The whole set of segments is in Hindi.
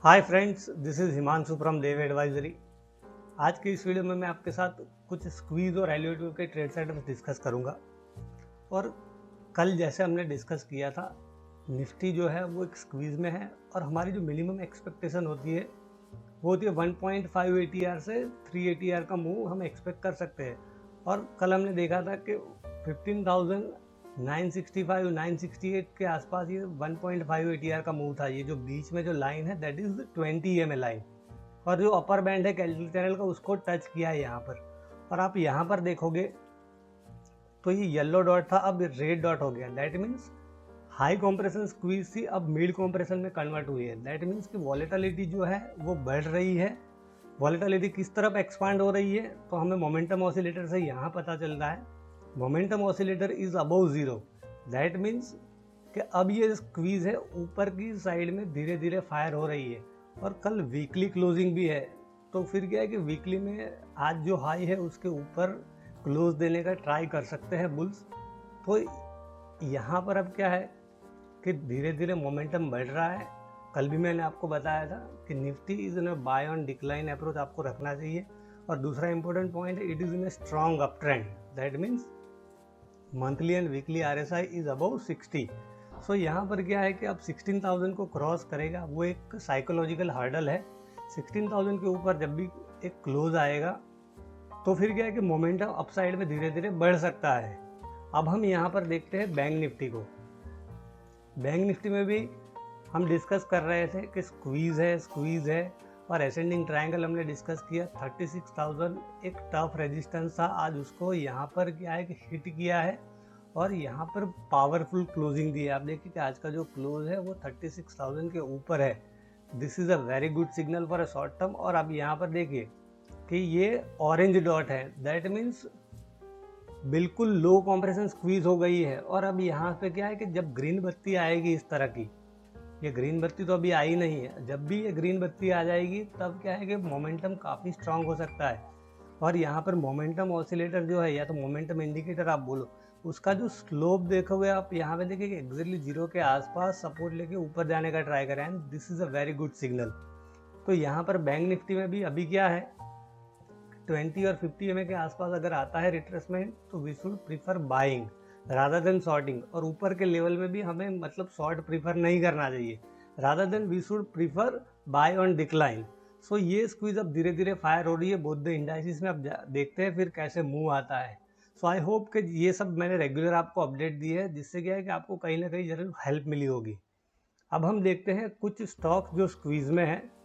Hi friends, this is Himanshu from Dev advisory. आज की इस वीडियो में मैं आपके साथ कुछ स्क्वीज और एलिवेटिव के ट्रेड सेटअप्स डिस्कस करूंगा। और कल जैसे हमने डिस्कस किया था, निफ्टी जो है वो एक स्क्वीज में है और हमारी जो मिनिमम एक्सपेक्टेशन होती है वो होती है 1.5 ATR से 3 ATR का मूव हम एक्सपेक्ट कर सकते हैं। और कल हमने देखा था कि 15,965 968 के आसपास ये 1.5 ATR का मूव था। ये जो बीच में जो लाइन है दैट इज 20 EMA लाइन, और जो अपर बैंड है कैंडल चैनल का उसको टच किया है यहाँ पर। और आप यहाँ पर देखोगे तो ये येलो डॉट था, अब रेड डॉट हो गया। That means high compression squeeze थी, अब मिड कॉम्प्रेशन में कन्वर्ट हुई है। दैट मीन्स कि वॉलेटिलिटी जो है वो बढ़ रही है। वॉलेटिलिटी किस तरफ एक्सपांड हो रही है तो हमें मोमेंटम ऑसिलेटर से यहाँ पता चल रहा है। Momentum oscillator is above zero. That means कि अब ये स्क्वीज है ऊपर की साइड में धीरे धीरे फायर हो रही है। और कल वीकली क्लोजिंग भी है, तो फिर क्या है कि वीकली में आज जो हाई है उसके ऊपर क्लोज देने का ट्राई कर सकते हैं बुल्स। तो यहाँ पर अब क्या है कि धीरे धीरे मोमेंटम बढ़ रहा है। कल भी मैंने आपको बताया था कि Nifty is in a buy on decline approach आपको रखना चाहिए। और दूसरा इंपॉर्टेंट पॉइंट है, it is in a strong up trend. That means monthly and weekly RSI is above 60। So यहाँ पर क्या है कि अब 16,000 को क्रॉस करेगा, वो एक साइकोलॉजिकल हर्डल है। 16,000 के ऊपर जब भी एक क्लोज आएगा तो फिर क्या है कि मोमेंटम अपसाइड में धीरे धीरे बढ़ सकता है। अब हम यहाँ पर देखते हैं बैंक निफ्टी को। बैंक निफ्टी में भी हम डिस्कस कर रहे थे कि स्क्वीज है और असेंडिंग ट्रायंगल हमने डिस्कस किया। 36,000 एक टफ रेजिस्टेंस था, आज उसको यहाँ पर क्या है कि हिट किया है और यहाँ पर पावरफुल क्लोजिंग दी है। आप देखिए कि आज का जो क्लोज है वो 36,000 के ऊपर है। This is a very good signal for a short term. और अब यहाँ पर देखिए कि ये ऑरेंज डॉट है, दैट मीन्स बिल्कुल लो कॉम्प्रेशन स्क्वीज हो गई है। और अब यहाँ पे क्या है कि जब ग्रीन बत्ती आएगी इस तरह की, ये ग्रीन बत्ती तो अभी आई नहीं है, जब भी ये ग्रीन बत्ती आ जाएगी तब क्या है कि मोमेंटम काफ़ी स्ट्रांग हो सकता है। और यहाँ पर मोमेंटम ऑसिलेटर जो है या तो मोमेंटम इंडिकेटर आप बोलो, उसका जो स्लोप देखोगे आप यहाँ पे देखिए कि एग्जैक्टली जीरो के आसपास सपोर्ट लेके ऊपर जाने का ट्राई करें, and this is a very good signal. तो यहाँ पर बैंक निफ्टी में भी अभी क्या है 20 और 50 EMA के आसपास अगर आता है रिट्रेसमेंट तो we should prefer buying rather than shorting. और ऊपर के लेवल में भी हमें मतलब शॉर्ट प्रीफर नहीं करना चाहिए, rather than we should prefer buy on decline. So ये स्क्वीज अब धीरे धीरे फायर हो रही है बोथ द इंडाइसिस में। अब देखते हैं फिर कैसे मूव आता है। सो आई होप कि ये सब मैंने रेगुलर आपको अपडेट दी है, जिससे क्या है कि आपको कहीं ना कहीं जरूर हेल्प मिली होगी। अब हम देखते हैं कुछ स्टॉक्स जो स्क्वीज में है।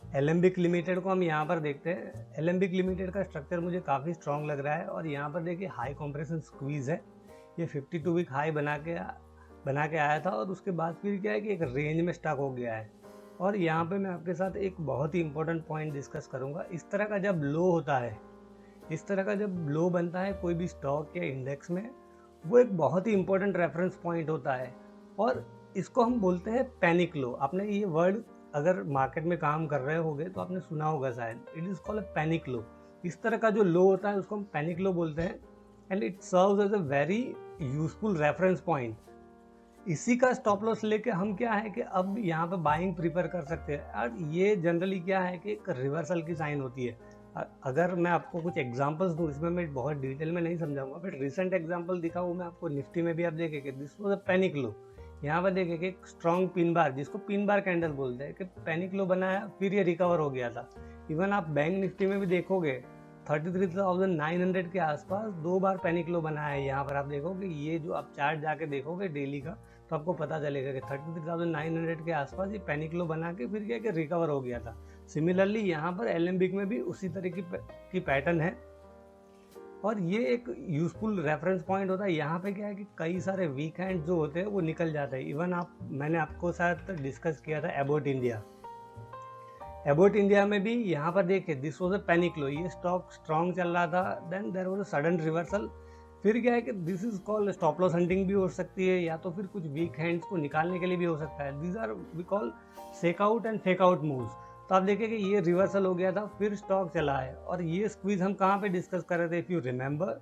एलेम्बिक लिमिटेड को हम यहाँ पर देखते हैं। एलेम्बिक लिमिटेड का स्ट्रक्चर मुझे काफ़ी स्ट्रॉन्ग लग रहा है और यहाँ पर देखिए हाई कॉम्प्रेशन स्क्वीज है। ये 52 वीक हाई बना के आया था और उसके बाद फिर क्या है कि एक रेंज में स्टक हो गया है। और यहाँ पे मैं आपके साथ एक बहुत ही इंपॉर्टेंट पॉइंट डिस्कस करूँगा। इस तरह का जब लो होता है, इस तरह का जब लो बनता है कोई भी स्टॉक या इंडेक्स में, वो एक बहुत ही इंपॉर्टेंट रेफरेंस पॉइंट होता है और इसको हम बोलते हैं पैनिक लो। आपने ये वर्ड अगर मार्केट में काम कर रहे होगे तो आपने सुना होगा शायद, इट इज कॉल्ड पैनिक लो। इस तरह का जो लो होता है उसको हम पैनिक लो बोलते हैं, and it serves as a very useful reference point. इसी का स्टॉप लॉस लेके हम क्या है कि अब यहाँ पे बाइंग प्रीफर कर सकते हैं। और ये जनरली क्या है कि एक रिवर्सल की साइन होती है। अगर मैं आपको कुछ एग्जांपल्स दूँ, इसमें मैं बहुत डिटेल में नहीं समझाऊंगा, बट रिसेंट एग्जांपल दिखाऊँ मैं आपको। निफ्टी में भी आप देखेंगे दिस वाज अ पैनिक लो। यहाँ पर देखिए कि एक स्ट्रॉन्ग पिन बार, जिसको पिन बार कैंडल बोलते हैं, कि पैनिक लो बनाया फिर ये रिकवर हो गया था। इवन आप बैंक निफ्टी में भी देखोगे 33,900 के आसपास 2 बार पैनिक लो बनाया है। यहाँ पर आप देखोगे, ये जो आप चार्ट जाके देखोगे डेली का तो आपको पता चलेगा कि 33,900 के आसपास ये पैनिक लो बना के फिर क्या कि रिकवर हो गया था। सिमिलरली यहाँ पर एलेम्बिक में भी उसी तरह की पैटर्न है और ये एक यूजफुल रेफरेंस पॉइंट होता है। यहाँ पे क्या है कि कई सारे वीक हैंड जो होते हैं वो निकल जाते हैं। इवन मैंने आपको साथ डिस्कस किया था अबाउट इंडिया। अबाउट इंडिया में भी यहाँ पर देखिए this was a panic low, ये स्टॉक स्ट्रॉन्ग चल रहा था, then there was a sudden reversal. फिर क्या है कि this is called stop loss hunting भी हो सकती है, या तो फिर कुछ वीक हैंड्स को निकालने के लिए भी हो सकता है। These are we call shake out and fake out moves. तो आप देखिए कि ये रिवर्सल हो गया था, फिर स्टॉक चला है। और ये स्क्वीज हम कहाँ पे डिस्कस कर रहे थे, इफ यू रिमेंबर,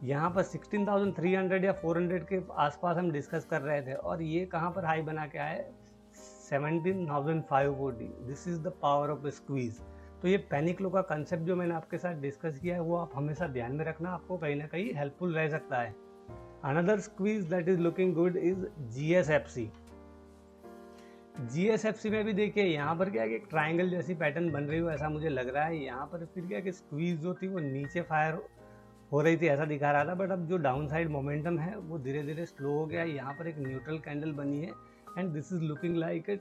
यहाँ पर 16,300 या 400 के आसपास हम डिस्कस कर रहे थे। और ये कहाँ पर हाई बना के आए, 17,540. This is the power of squeeze. तो ये पैनिक लो का कंसेप्ट जो मैंने आपके साथ डिस्कस किया है वो आप हमेशा ध्यान में रखना, आपको कहीं ना कहीं हेल्पफुल रह सकता है. Another squeeze that is looking good is GSFC. GSFC में भी देखिए यहाँ पर क्या है कि एक ट्राइंगल जैसी पैटर्न बन रही हो ऐसा मुझे लग रहा है. यहाँ पर फिर क्या कि स्क्वीज जो थी वो नीचे फायर हो रही थी ऐसा दिखा रहा था, बट अब जो डाउन साइड मोमेंटम है वो धीरे धीरे स्लो हो गया. यहाँ पर एक न्यूट्रल कैंडल बनी है and this is looking like a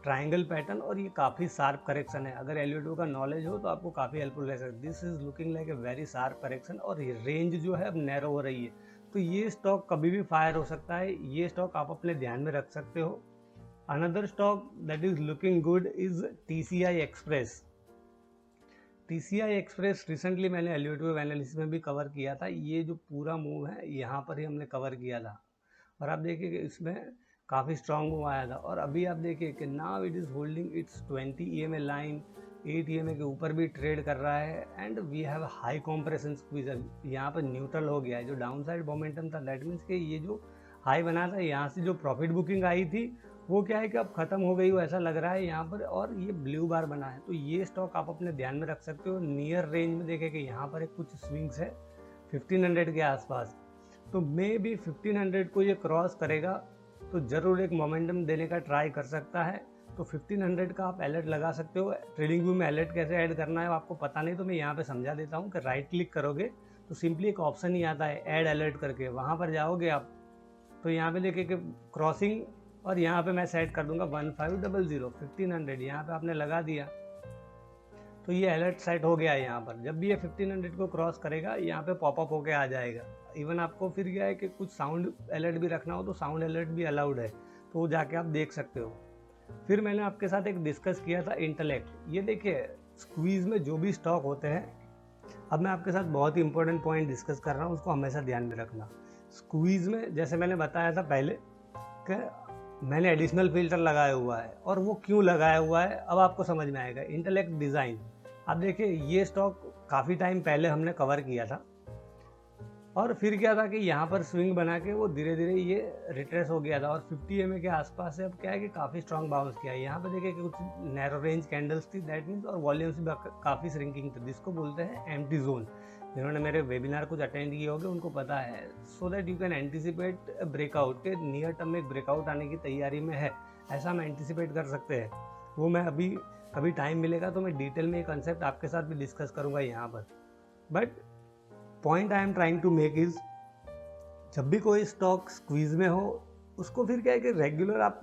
triangle pattern, और ये काफ़ी शार्प करेक्शन है. अगर LU2 का नॉलेज हो तो आपको काफ़ी हेल्पफुल रह सकता है. This is looking like a very sharp correction, और ये रेंज जो है अब नैरो हो रही है. तो ये स्टॉक कभी भी फायर हो सकता है, ये स्टॉक आप अपने ध्यान में रख सकते हो. Another stock that is looking good is TCI express. TCI express recently मैंने LU2 एनालिसिस में भी कवर किया था. ये जो पूरा मूव है यहाँ पर ही हमने कवर किया था, और आप देखिए कि इसमें काफ़ी स्ट्रॉन्ग मूव आया था. और अभी आप देखिए कि now it is holding its 20 EMA line, 8 EMA के ऊपर भी ट्रेड कर रहा है, and we have high compression squeeze. यहाँ पर न्यूट्रल हो गया है. जो डाउन साइड मोमेंटम था दैट मीन्स कि ये जो हाई बना था यहाँ से जो प्रॉफिट बुकिंग आई थी वो क्या है कि अब ख़त्म हो गई हो ऐसा लग रहा है यहाँ पर, और ये ब्लू बार बना है. तो ये स्टॉक आप अपने ध्यान में रख सकते हो. नियर रेंज में देखें कि यहाँ पर एक कुछ स्विंग्स है 1500 के आसपास, तो मे भी 1500 को ये क्रॉस करेगा तो ज़रूर एक मोमेंटम देने का ट्राई कर सकता है. तो 1500 का आप अलर्ट लगा सकते हो. ट्रेडिंग व्यू में अलर्ट कैसे ऐड करना है आपको पता नहीं, तो मैं यहाँ पे समझा देता हूँ कि राइट क्लिक करोगे तो सिंपली एक ऑप्शन ही आता है ऐड अलर्ट करके, वहाँ पर जाओगे आप तो यहाँ पे देखिए कि क्रॉसिंग, और यहाँ पे मैं सेट कर दूंगा 1500 1500. यहाँ पे आपने लगा दिया तो ये अलर्ट सेट हो गया है. यहाँ पर जब भी ये 1500 को क्रॉस करेगा यहाँ पे पॉपअप होके आ जाएगा. इवन आपको फिर क्या है कि कुछ साउंड अलर्ट भी रखना हो तो साउंड अलर्ट भी अलाउड है, तो वो जाके आप देख सकते हो. फिर मैंने आपके साथ एक डिस्कस किया था इंटेलेक्ट. ये देखिए स्क्वीज में जो भी स्टॉक होते हैं, अब मैं आपके साथ बहुत ही इंपॉर्टेंट पॉइंट डिस्कस कर रहा हूँ, उसको हमेशा ध्यान में रखना. स्क्वीज में जैसे मैंने बताया था पहले कि मैंने एडिशनल फिल्टर लगाया हुआ है, और वो क्यों लगाया हुआ है अब आपको समझ में आएगा. इंटेलेक्ट डिज़ाइन, आप देखिए ये स्टॉक काफ़ी टाइम पहले हमने कवर किया था, और फिर क्या था कि यहाँ पर स्विंग बना के वो धीरे धीरे ये रिट्रेस हो गया था, और 50 EMA के आसपास से अब क्या है कि काफ़ी स्ट्रॉन्ग बाउंस किया. यहाँ पे देखिए कि कुछ नैरो रेंज कैंडल्स थी दैट मीन्स, और वॉल्यूम्स भी काफ़ी श्रिंकिंग थी, जिसको बोलते हैं एम्प्टी जोन. जिन्होंने मेरे वेबिनार कुछ अटेंड किए होंगे उनको पता है. So that you can anticipate breakout के नियर टर्म में एक ब्रेकआउट आने की तैयारी में है, ऐसा हम एंटिसिपेट कर सकते हैं. वो मैं अभी कभी टाइम मिलेगा तो मैं डिटेल में ये कंसेप्ट आपके साथ भी डिस्कस करूँगा यहाँ पर. But point I am trying to make is, जब भी कोई स्टॉक स्क्वीज में हो उसको फिर क्या है कि रेगुलर आप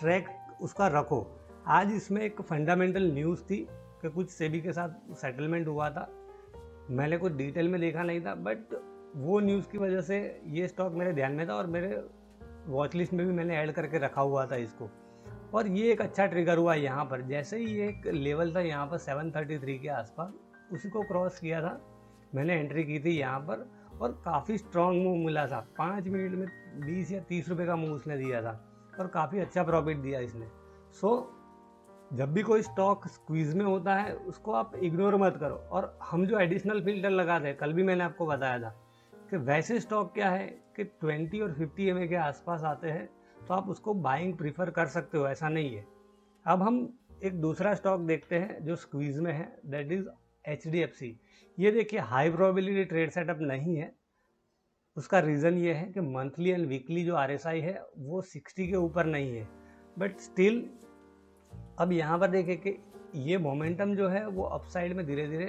ट्रैक उसका रखो. आज इसमें एक फंडामेंटल न्यूज़ थी कि कुछ सेबी के साथ सेटलमेंट हुआ था. मैंने कुछ डिटेल में देखा नहीं था, बट वो न्यूज़ की वजह से ये स्टॉक मेरे ध्यान में था, और मेरे वॉच लिस्ट में भी मैंने ऐड करके रखा हुआ था इसको. और ये एक अच्छा ट्रिगर हुआ यहाँ पर. जैसे ही ये एक लेवल था यहाँ पर 733 के आसपास, उसी को क्रॉस किया था, मैंने एंट्री की थी यहाँ पर, और काफ़ी स्ट्रॉन्ग मूव मिला था. 5 मिनट में 20 या 30 रुपये का मूव उसने दिया था, और काफ़ी अच्छा प्रॉफिट दिया इसने. सो जब भी कोई स्टॉक स्क्वीज में होता है उसको आप इग्नोर मत करो. और हम जो एडिशनल फिल्टर लगाते हैं, कल भी मैंने आपको बताया था कि वैसे स्टॉक क्या है कि 20 और 50 EMA के आसपास आते हैं तो आप उसको बाइंग प्रीफर कर सकते हो, ऐसा नहीं है. अब हम एक दूसरा स्टॉक देखते हैं जो स्क्वीज में है, दैट इज HDFC. ये देखिए हाई प्रोबेबिलिटी ट्रेड सेटअप नहीं है. उसका रीज़न ये है कि मंथली एंड वीकली जो RSI है वो 60 के ऊपर नहीं है, बट स्टिल अब यहाँ पर देखें कि ये मोमेंटम जो है वो अपसाइड में धीरे धीरे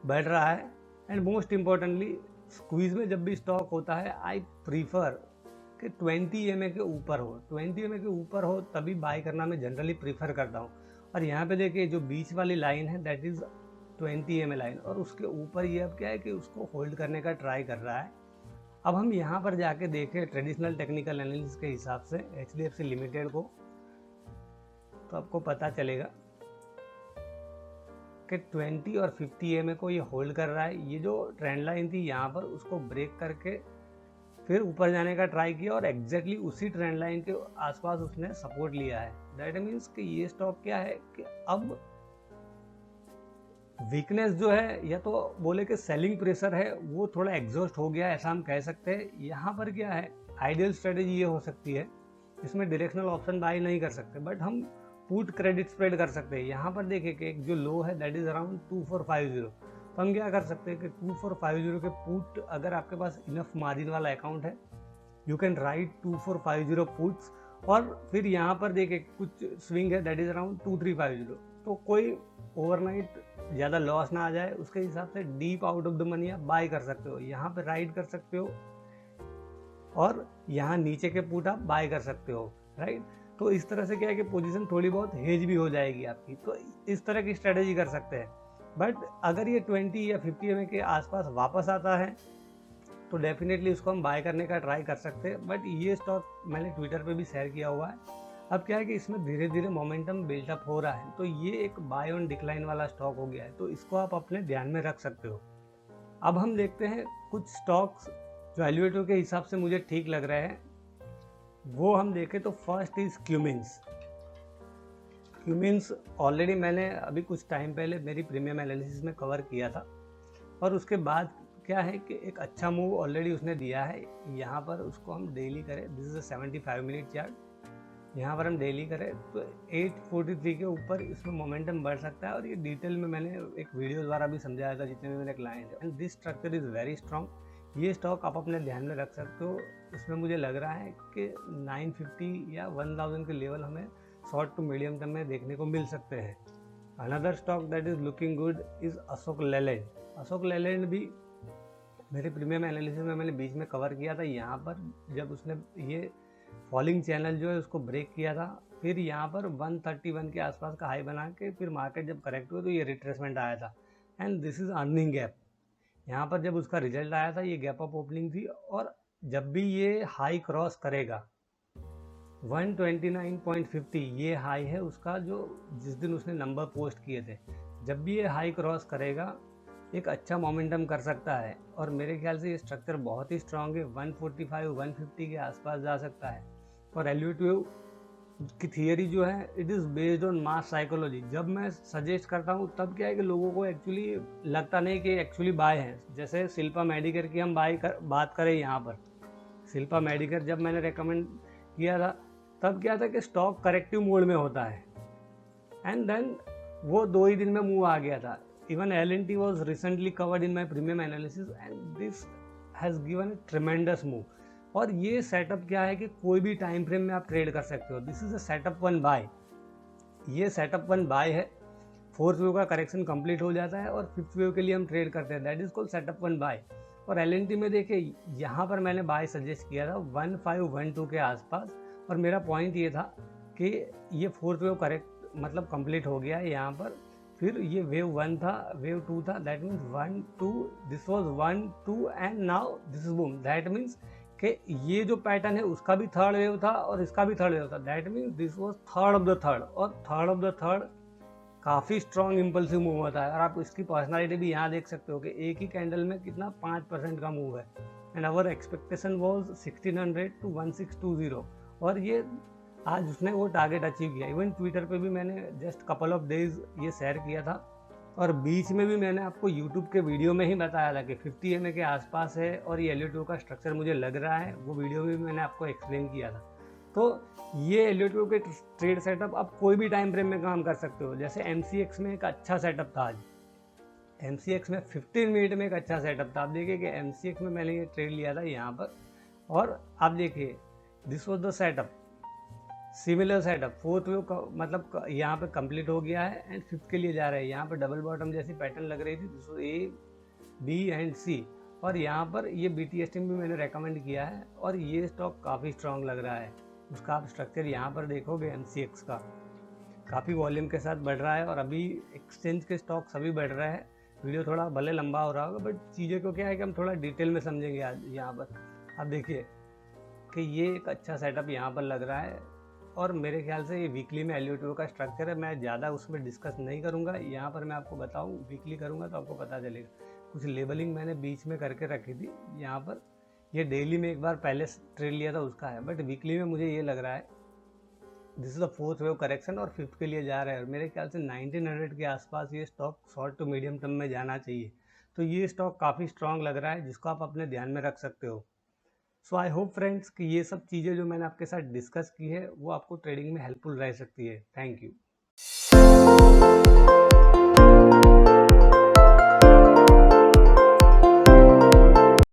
बढ़ रहा है. एंड मोस्ट इम्पॉर्टेंटली स्क्वीज में जब भी स्टॉक होता है आई प्रीफर कि 20 EMA के ऊपर हो. 20 EMA के ऊपर हो तभी बाय करना मैं जनरली प्रीफर करता हूँ. और यहाँ पे देखिए जो बीच वाली लाइन है दैट इज़ 20 EMA लाइन, और उसके ऊपर ये अब क्या है कि उसको होल्ड करने का ट्राई कर रहा है. अब हम यहाँ पर जाके देखें ट्रेडिशनल टेक्निकल एनालिसिस के हिसाब से HDFC लिमिटेड को, तो आपको पता चलेगा कि 20 और 50 EMA को ये होल्ड कर रहा है. ये जो ट्रेंड लाइन थी यहाँ पर उसको ब्रेक करके फिर ऊपर जाने का ट्राई किया, और एग्जैक्टली उसी ट्रेंड लाइन के आसपास उसने सपोर्ट लिया है. दैट मीन्स कि ये स्टॉक क्या है कि अब वीकनेस जो है, या तो बोले कि सेलिंग प्रेशर है, वो थोड़ा एग्जॉस्ट हो गया है, ऐसा हम कह सकते हैं. यहाँ पर क्या है आइडियल स्ट्रेटेजी ये हो सकती है इसमें डायरेक्शनल ऑप्शन बाय नहीं कर सकते, बट हम पुट क्रेडिट स्प्रेड कर सकते हैं। यहाँ पर देखिए कि एक जो लो है दैट इज अराउंड 2450, तो हम क्या कर सकते हैं कि 2450 के पुट, अगर आपके पास इनफ मार्जिन वाला अकाउंट है, यू कैन राइट 2450 पुट्स, और फिर यहाँ पर देखिए कुछ स्विंग है दैट इज अराउंड 2350, तो कोई ओवरनाइट ज़्यादा लॉस ना आ जाए उसके हिसाब से deep out of the money आप बाय कर सकते हो, यहाँ पे राइड कर सकते हो, और यहाँ नीचे के पुट आप बाय कर सकते हो, राइट। तो इस तरह से क्या है कि पोजीशन थोड़ी बहुत हेज भी हो जाएगी आपकी, तो इस तरह की स्ट्रेटेजी कर सकते हैं। बट अगर ये 20 या 50 एम के आसपास वापस आता है तो डेफिनेटली उसको हम बाय करने का ट्राई कर सकते हैं। बट ये स्टॉक मैंने ट्विटर पे भी शेयर किया हुआ है। अब क्या है कि इसमें धीरे धीरे मोमेंटम बिल्डअप हो रहा है, तो ये एक बाय ऑन डिक्लाइन वाला स्टॉक हो गया है, तो इसको आप अपने ध्यान में रख सकते हो। अब हम देखते हैं कुछ स्टॉक्स जो एलिवेटर के हिसाब से मुझे ठीक लग रहे हैं, वो हम देखें तो first is Cummins. Cummins already मैंने अभी कुछ टाइम पहले मेरी प्रीमियम एनालिसिस में कवर किया था, और उसके बाद क्या है कि एक अच्छा मूव ऑलरेडी उसने दिया है। यहाँ पर उसको हम डेली करें, this is a 75 minute chart, यहाँ पर हम डेली करें तो 843 के ऊपर इसमें मोमेंटम बढ़ सकता है, और ये डिटेल में मैंने एक वीडियो द्वारा भी समझाया था जितने भी मेरे क्लाइंट हैं। And this structure is very strong. ये स्टॉक आप अपने ध्यान में रख सकते हो। इसमें मुझे लग रहा है कि 950 या 1000 के लेवल हमें शॉर्ट टू मीडियम टर्म में देखने को मिल सकते हैं। Another stock that is looking good is Ashok Leyland. Ashok Leyland भी मेरे प्रीमियम एनालिसिस में मैंने बीच में कवर किया था। यहाँ पर जब उसने ये फॉलिंग चैनल जो है उसको ब्रेक किया था, फिर यहाँ पर 131 के आसपास का हाई बना के फिर मार्केट जब करेक्ट हुआ तो ये रिट्रेसमेंट आया था, and this is earning gap. यहाँ पर जब उसका रिजल्ट आया था ये गैप अप ओपनिंग थी, और जब भी ये हाई क्रॉस करेगा 129.50, ये हाई है उसका जो जिस दिन उसने नंबर पोस्ट किए थे, जब भी ये हाई क्रॉस करेगा एक अच्छा मोमेंटम कर सकता है, और मेरे ख्याल से ये स्ट्रक्चर बहुत ही स्ट्रांग है। 145-150 के आसपास जा सकता है। और एल्यूटिव की थियरी जो है it is based on mass psychology. जब मैं सजेस्ट करता हूँ तब क्या है कि लोगों को एक्चुअली लगता नहीं कि एक्चुअली बाय है। जैसे शिल्पा मेडिकेयर की हम बात करें, यहाँ पर शिल्पा मेडिकेयर जब मैंने रेकमेंड किया था तब क्या था कि स्टॉक करेक्टिव मोड में होता है, एंड देन वो 2 ही दिन में मूव आ गया था। Even L&T was recently covered in my premium analysis and this has given a tremendous move। और ये सेटअप क्या है कि कोई भी टाइम फ्रेम में आप ट्रेड कर सकते हो। This is a setup one by. ये सेटअप वन बाय है। फोर्थ वेव का करेक्शन कंप्लीट हो जाता है और फिफ्थ वेव के लिए हम ट्रेड करते हैं, that is called setup one by. और L&T में देखिए यहाँ पर मैंने बाय सजेस्ट किया था 1512 के आसपास, और मेरा पॉइंट ये था कि ये फोर्थ वेव करेक्ट मतलब कंप्लीट हो गया है यहाँ पर। फिर ये वेव 1 था, वेव 2 था, that means 1 2, this was 1 2 and now this is boom. That means कि ये जो पैटर्न है उसका भी थर्ड वेव था और इसका भी थर्ड वेव था, that means this was third of the third, और थर्ड ऑफ द थर्ड काफ़ी स्ट्रॉन्ग इम्पल्सिव मूव होता है। और आप इसकी पर्सनालिटी भी यहाँ देख सकते हो कि एक ही कैंडल में कितना 5% का मूव है, and our expectation was 1600 to 1620, और ये आज उसने वो टारगेट अचीव किया। इवन ट्विटर पे भी मैंने जस्ट कपल ऑफ डेज ये शेयर किया था, और बीच में भी मैंने आपको यूट्यूब के वीडियो में ही बताया था कि 50 MA के आसपास है और ये L2 का स्ट्रक्चर मुझे लग रहा है। वो वीडियो में भी मैंने आपको एक्सप्लेन किया था। तो ये L2 के ट्रेड सेटअप आप कोई भी टाइम फ्रेम में काम कर सकते हो। जैसे MCX में एक अच्छा सेटअप था आज, MCX में 15 मिनट में एक अच्छा सेटअप था। आप देखिए कि MCX में मैंने ये ट्रेड लिया था यहाँ पर, और आप देखिए this was the setup, similar setup. Fourth wave का मतलब यहाँ पे कंप्लीट हो गया है एंड फिफ्थ के लिए जा रहे हैं। यहाँ पर डबल बॉटम जैसी पैटर्न लग रही थी, this was A B and C, और यहाँ पर ये BTS टीम भी मैंने रेकमेंड किया है, और ये स्टॉक काफ़ी स्ट्रांग लग रहा है। उसका आप स्ट्रक्चर यहाँ पर देखोगे MCX का काफ़ी वॉल्यूम के साथ बढ़ रहा है, और अभी एक्सचेंज के स्टॉक सभी बढ़ रहे हैं। वीडियो थोड़ा भले लंबा हो रहा होगा, बट चीज़ें को क्या है कि हम थोड़ा डिटेल में समझेंगे आज। यहाँ पर आप देखिए कि ये एक अच्छा सेटअप यहाँ पर लग रहा है, और मेरे ख्याल से ये वीकली में L2 का स्ट्रक्चर है। मैं ज़्यादा उसमें डिस्कस नहीं करूँगा, यहाँ पर मैं आपको बताऊँ वीकली करूँगा तो आपको पता चलेगा। कुछ लेबलिंग मैंने बीच में करके रखी थी यहाँ पर, ये डेली में एक बार पहले ट्रेड लिया था उसका है, बट वीकली में मुझे ये लग रहा है this is the fourth wave correction और फिफ्थ के लिए जा रहा है, और मेरे ख्याल से 1900 के आसपास ये stock short to medium term में जाना चाहिए। तो ये स्टॉक काफ़ी स्ट्रांग लग रहा है जिसको आप अपने ध्यान में रख सकते हो। सो आई होप फ्रेंड्स कि ये सब चीज़ें जो मैंने आपके साथ डिस्कस की है वो आपको ट्रेडिंग में हेल्पफुल रह सकती है। Thank you.